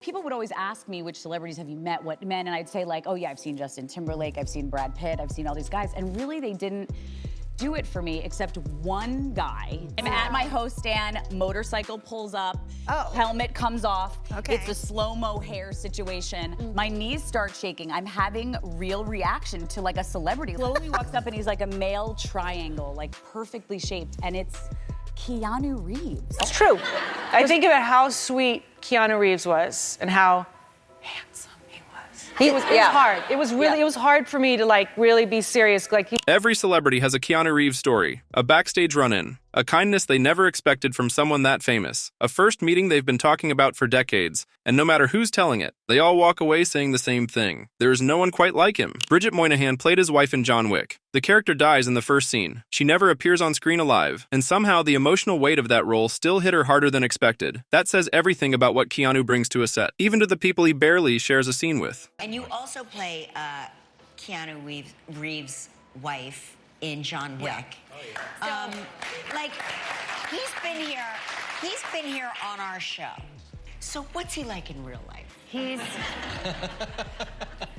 People would always ask me, which celebrities have you met, what men, and I'd say like, oh yeah, I've seen Justin Timberlake, I've seen Brad Pitt, I've seen all these guys, and really they didn't do it for me except one guy. I'm at my host stand, motorcycle pulls up, helmet comes off, it's a slow-mo hair situation. My knees start shaking, I'm having real reaction to like a celebrity. Slowly walks up and he's like a male triangle, like perfectly shaped, and it's Keanu Reeves. It's true. I think about how sweet Keanu Reeves was and how handsome he was. It was hard. It was really, it was hard for me to like really be serious. Like every celebrity has a Keanu Reeves story, a backstage run-in, a kindness they never expected from someone that famous, a first meeting they've been talking about for decades, and no matter who's telling it, they all walk away saying the same thing. There is no one quite like him. Bridget Moynihan played his wife in John Wick. The character dies in the first scene. She never appears on screen alive, and somehow the emotional weight of that role still hit her harder than expected. That says everything about what Keanu brings to a set, even to the people he barely shares a scene with. And you also play Keanu Reeves' wife in John Wick. Like, he's been here on our show. So what's he like in real life? He's,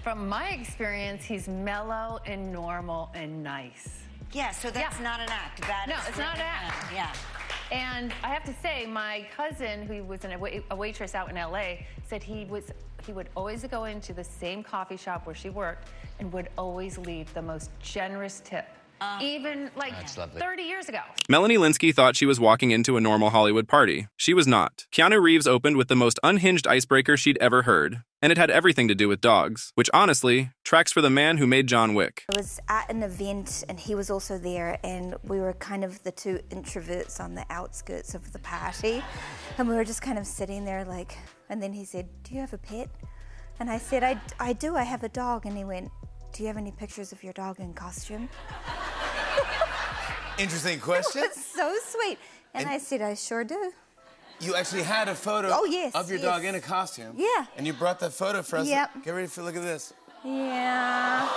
from my experience, he's mellow and normal and nice. Yeah, so that's not an act. No, it's not an act. Yeah. And I have to say, my cousin, who was a waitress out in LA, said he would always go into the same coffee shop where she worked and would always leave the most generous tip. Even like 30 years ago. Melanie Lynskey thought she was walking into a normal Hollywood party. She was not. Keanu Reeves opened with the most unhinged icebreaker she'd ever heard. And it had everything to do with dogs, which honestly tracks for the man who made John Wick. I was at an event and he was also there, and we were kind of the two introverts on the outskirts of the party. And we were just kind of sitting there like, and then he said, "Do you have a pet?" And I said, I do, I have a dog. And he went, "Do you have any pictures of your dog in costume?" Interesting question. It was so sweet. And I said, "I sure do." You actually had a photo of your dog in a costume. Yeah. And you brought that photo for us. Yep. Get ready for look at this. Yeah.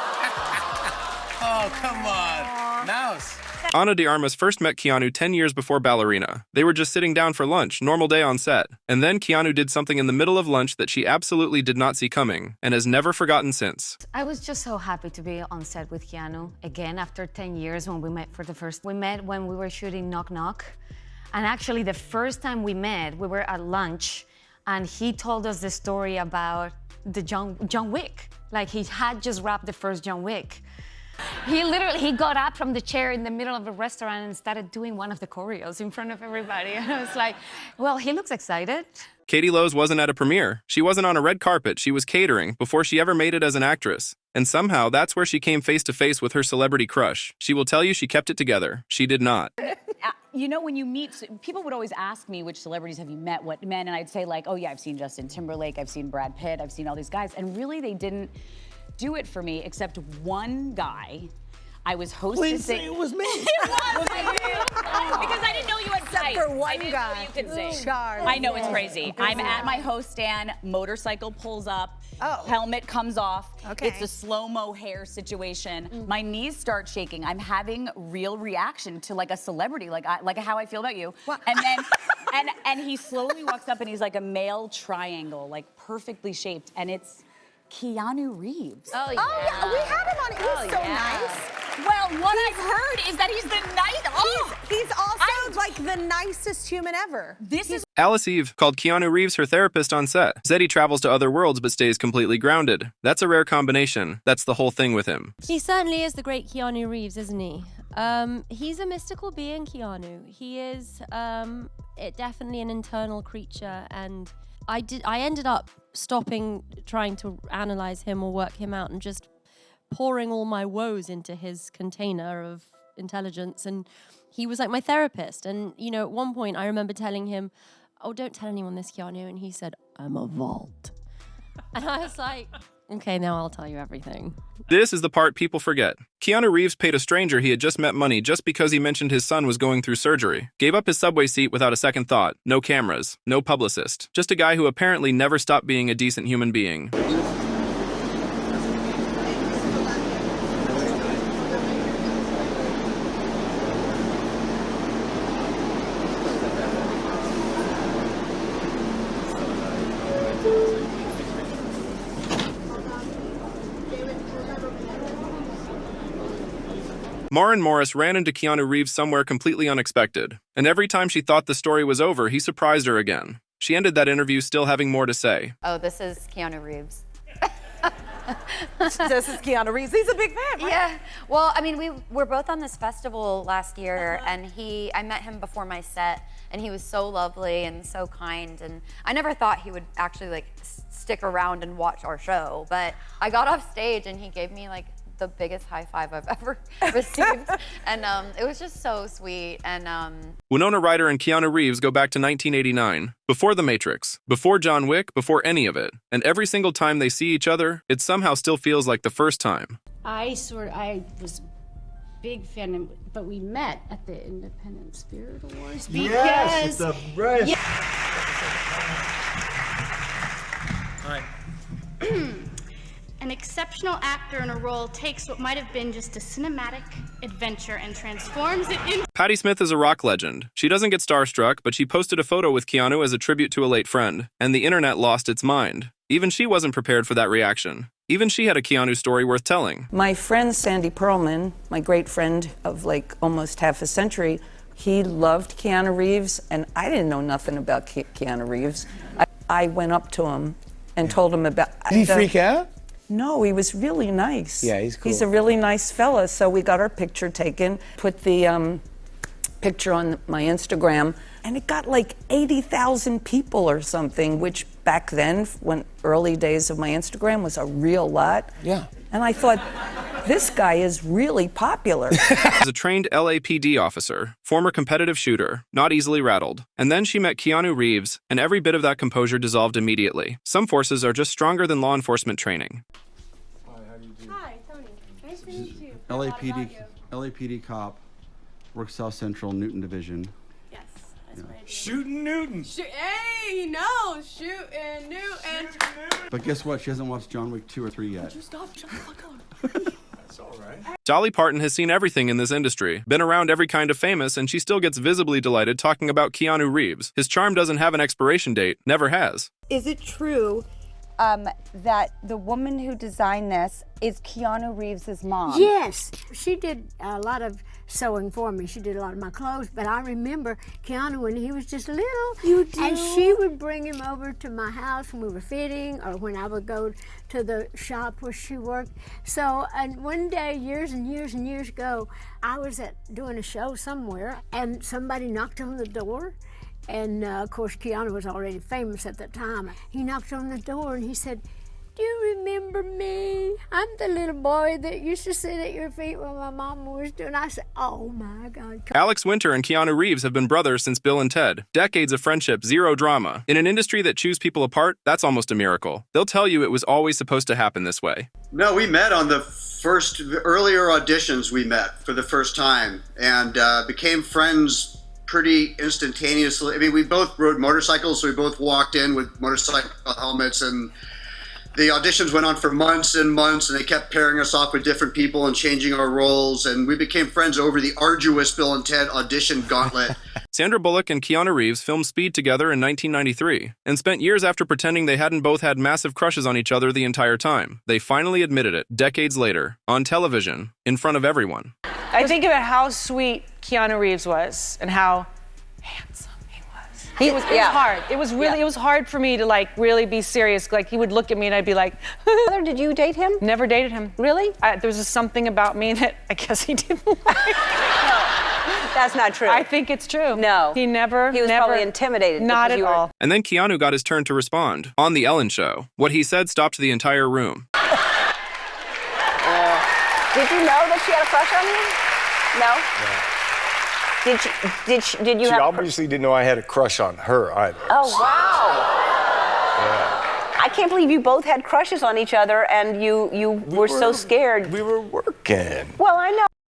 Oh, come on. Mouse. Ana de Armas first met Keanu 10 years before Ballerina. They were just sitting down for lunch, normal day on set. And then Keanu did something in the middle of lunch that she absolutely did not see coming, and has never forgotten since. I was just so happy to be on set with Keanu again after 10 years when we met for the first. We met when we were shooting Knock Knock. And actually the first time we met, we were at lunch and he told us the story about the John Wick. Like he had just wrapped the first John Wick. He got up from the chair in the middle of a restaurant and started doing one of the choreos in front of everybody. And I was like, well, he looks excited. Katie Lowe's wasn't at a premiere. She wasn't on a red carpet. She was catering before she ever made it as an actress. And somehow that's where she came face to face with her celebrity crush. She will tell you she kept it together. She did not. You know, when you meet, people would always ask me, which celebrities have you met, what men, and I'd say like, oh yeah, I've seen Justin Timberlake, I've seen Brad Pitt, I've seen all these guys, and really they didn't do it for me except one guy. I was hosting. Please say it was me. It was because I didn't know you had Except for one guy. You could sing. Charlie. I know, it's crazy. I'm at my host stand, motorcycle pulls up, helmet comes off, it's a slow-mo hair situation. My knees start shaking. I'm having real reaction to like a celebrity, like how I feel about you. And then, and he slowly walks up and he's like a male triangle, like perfectly shaped, and it's Keanu Reeves. Oh yeah, we had him on. He's so nice. Well, what I've heard is that he's the nice. He's also like the nicest human ever. This is. Alice Eve called Keanu Reeves her therapist on set. Said he travels to other worlds but stays completely grounded. That's a rare combination. That's the whole thing with him. He certainly is the great Keanu Reeves, isn't he? He's a mystical being, Keanu. He is definitely an internal creature, and I ended up stopping trying to analyze him or work him out and just pouring all my woes into his container of intelligence, and he was like my therapist. And you know, at one point I remember telling him, "Oh, don't tell anyone this, Keanu," and he said, "I'm a vault." And I was like, okay, now I'll tell you everything. This is the part people forget. Keanu Reeves paid a stranger he had just met money just because he mentioned his son was going through surgery. Gave up his subway seat without a second thought. No cameras. No publicist. Just a guy who apparently never stopped being a decent human being. Maren Morris ran into Keanu Reeves somewhere completely unexpected, and every time she thought the story was over, he surprised her again. She ended that interview still having more to say. Oh, this is Keanu Reeves. This is Keanu Reeves. He's a big fan, right? Yeah. Well, I mean, we were both on this festival last year, and I met him before my set, and he was so lovely and so kind, and I never thought he would actually like stick around and watch our show, but I got off stage and he gave me like the biggest high five I've ever received, and it was just so sweet. And Winona Ryder and Keanu Reeves go back to 1989, before The Matrix, before John Wick, before any of it. And every single time they see each other, it somehow still feels like the first time. I was a big fan, but we met at the Independent Spirit Awards because yes, it's right. Yeah. Hi. An exceptional actor in a role takes what might have been just a cinematic adventure and transforms it into... Patti Smith is a rock legend. She doesn't get starstruck, but she posted a photo with Keanu as a tribute to a late friend, and the internet lost its mind. Even she wasn't prepared for that reaction. Even she had a Keanu story worth telling. My friend Sandy Perlman, my great friend of like almost half a century, he loved Keanu Reeves, and I didn't know nothing about Keanu Reeves. I went up to him and told him about... Did he freak out? No, he was really nice. Yeah, he's cool. He's a really nice fella. So we got our picture taken, put the picture on my Instagram, and it got like 80,000 people or something, which back then, when early days of my Instagram, was a real lot. Yeah. And I thought, this guy is really popular. As a trained LAPD officer, former competitive shooter, not easily rattled. And then she met Keanu Reeves, and every bit of that composure dissolved immediately. Some forces are just stronger than law enforcement training. Hi, how do you do? Hi, Tony. Nice to meet you. LAPD cop, works South Central, Newton Division. Yes, that's what I do. Shooting Newton. Hey, no, shooting Newton. But guess what? She hasn't watched John Wick 2 or 3 yet. Just stop, fuck on. That's all right. Dolly Parton has seen everything in this industry, been around every kind of famous, and she still gets visibly delighted talking about Keanu Reeves. His charm doesn't have an expiration date, never has. Is it true that the woman who designed this is Keanu Reeves' mom? Yes, she did a lot of sewing for me. She did a lot of my clothes, but I remember Keanu when he was just little. You do? And she would bring him over to my house when we were fitting, or when I would go to the shop where she worked. So, and one day, years and years and years ago, I was doing a show somewhere, and somebody knocked on the door. And of course, Keanu was already famous at the time. He knocked on the door and he said, "Do you remember me? I'm the little boy that used to sit at your feet when my mama was doing." I said, "Oh my God." Alex Winter and Keanu Reeves have been brothers since Bill and Ted. Decades of friendship, zero drama. In an industry that chews people apart, that's almost a miracle. They'll tell you it was always supposed to happen this way. No, we met on the earlier auditions. We met for the first time and became friends pretty instantaneously. I mean, we both rode motorcycles, so we both walked in with motorcycle helmets, and the auditions went on for months and months, and they kept pairing us off with different people and changing our roles, and we became friends over the arduous Bill and Ted audition gauntlet. Sandra Bullock and Keanu Reeves filmed Speed together in 1993 and spent years after pretending they hadn't both had massive crushes on each other the entire time. They finally admitted it, decades later, on television, in front of everyone. I think about how sweet Keanu Reeves was and how handsome he was. It was hard. It was really, it was hard for me to like really be serious. Like he would look at me and I'd be like, Did you date him? Never dated him. Really? There was just something about me that I guess he didn't like. No, that's not true. I think it's true. No. He was probably intimidated. Not at all. And then Keanu got his turn to respond on The Ellen Show. What he said stopped the entire room. Did you know that she had a crush on you? No? Did you She have obviously didn't know I had a crush on her either. Oh, wow. Yeah. I can't believe you both had crushes on each other and you were so scared. We were working. Well, I know.